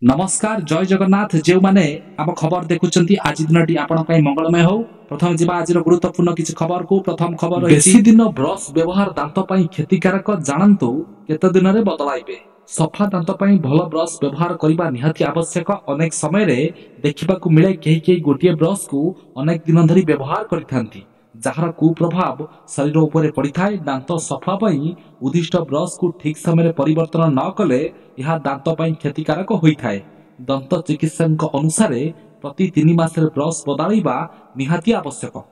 नमस्कार जय जगन्नाथ जो माने आम खबर देखुंती आज दिन आपण मंगलमय हो। प्रथम जीवा आज गुरुत्वपूर्ण किसी खबर को प्रथम खबर बेसी दिन ब्रश व्यवहार दांत पई क्षतिकारक जानतु केते दिन रे बदलाइबे। सफा दांत पई भल ब्रश व्यवहार करबा निहाती आवश्यक। अनेक समय रे देखिबा को मिले केही गोटिए ब्रश को अनेक दिन धरी व्यवहार करिथांती जार कुप्रभाव शरीर उपरे पड़िथाए। दांत सफा पई उद्दिष्ट ब्रश को ठीक समय परिवर्तन न कले यह दांत पई क्षतिकारक होइथाए। दंत चिकित्सक अनुसार प्रति 3 मास ब्रश बदलैबा निहाती आवश्यक।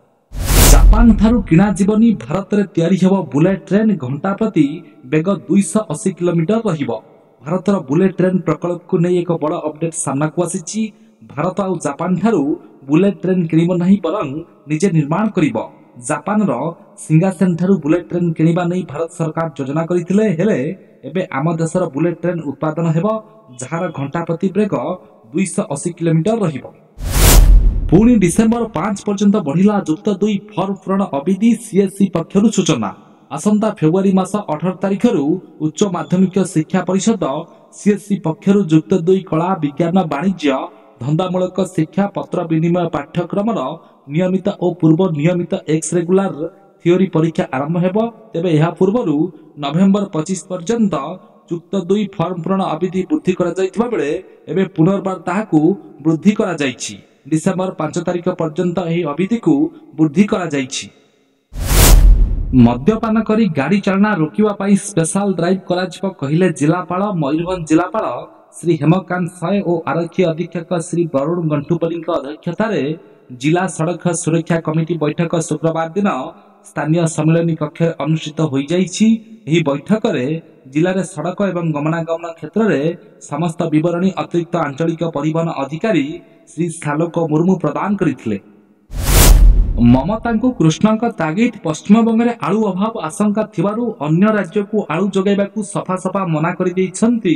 जापान थारु किणा जीवनी भारत रे तैयारी हेबो बुलेट ट्रेन घंटा प्रति बेग 280 किलोमीटर रहिबो। भारतर बुलेट ट्रेन प्रकल्प को नहीं एक बड़ अपडेट सामना को आसीची। भारत और जापान थारु बुलेट ट्रेन किनिबो नहीं बरं निजे निर्माण करिबो। जापान रो सिंगासेन थारु बुलेट ट्रेन किनिबा नहीं भारत सरकार योजना करिथिले हेले एबे आम देशर बुलेट ट्रेन उत्पादन हेबो जहार घंटा प्रति बेग 280 किलोमीटर रहिबो। पुणी डिसेम्बर 5 पर्यंत बढ़िला जुक्त 2 फॉर्म पूरण अविधि सीएससी पक्षरु सूचना। आसंता फेब्रुआरी मास 18 तारिख उच्च माध्यमिक शिक्षा परिषद सीएससी पक्षरु जुक्त 2 कला विज्ञान वाणिज्य धंदामूलक शिक्षा पत्र विनिमय पाठ्यक्रम नियमित और पूर्व नियमित एक्स रेगुलर थियोरी परीक्षा आरंभ हेबो। तेबे यह पूर्वरु नवेम्बर 25 पर्यंत जुक्त 2 फॉर्म पूरण अविधि वृद्धि करा जायतिबा बेले एबे पुनर्बार ताहाकु वृद्धि करा जायछि। डिसेम्बर 5 तारिख पर्यंत एही अविधि को वृद्धि करा जायछि। मद्यपान करी गाड़ी चालना रोकिवा पाई स्पेशल ड्राइव करा जिवो कहिले जिलापाल मयूरभंज जिलापाल श्री हेमकांत साय और आरक्षी अधीक्षक श्री वरुण गंठुपली अध्यक्षतार जिला सड़क सुरक्षा कमिटी बैठक शुक्रवार दिन स्थानीय सम्मेलन कक्ष अनुष्ठित हो जाइछि। एही बैठक रे जिले में सड़क एवं गमनागमन क्षेत्र में समस्त विवरणी अतिरिक्त आंचलिक परिवहन अधिकारी श्री सालोक मुर्मू प्रदान करथिले। ममता को कृष्ण तागिद पश्चिमबंग में आलू अभाव आशंका थिबारु अन्य राज्य को आलू जोगाइबा को सफा सफा मना कर दैछन्ती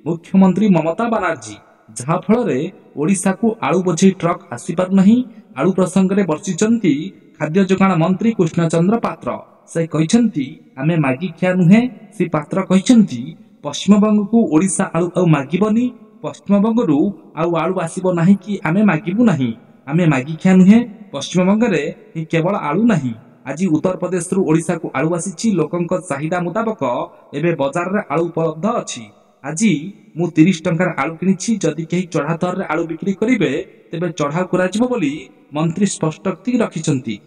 मुख्यमंत्री ममता बनर्जी। जहा फल रे ओडिशा को आलू बोझी ट्रक आसी पार नहीं। आलू प्रसंग में बर्षिचंती खाद्य जोगाण मंत्री कृष्णचंद्र पात्र। से कहछन्ती आमे मागी खिया नुहे। से पात्र कहछन्ती पश्चिमबंग को ओडिशा आलू आउ मागिबनी। पश्चिमबंगरू आउ आलू आसीबो नाही कि आमे मागिबु नाही। आमे मागी खिया नुहे। पश्चिमबंग रे केवल आलू नहीं। आज उत्तर प्रदेश रु ओडिशा को आलू आसीची। लोकंक चाहिदा मुताबक एबे बाजार रे आलू उपलब्ध अछि। आज मु 30 टंकार आलू किनिछि। जदि केही चढ़ा दर रे आलू बिक्री करिवे तेबे चढ़ाऊ करा जिवो बोली मंत्री स्पष्टोक्ति रखिछन्ती।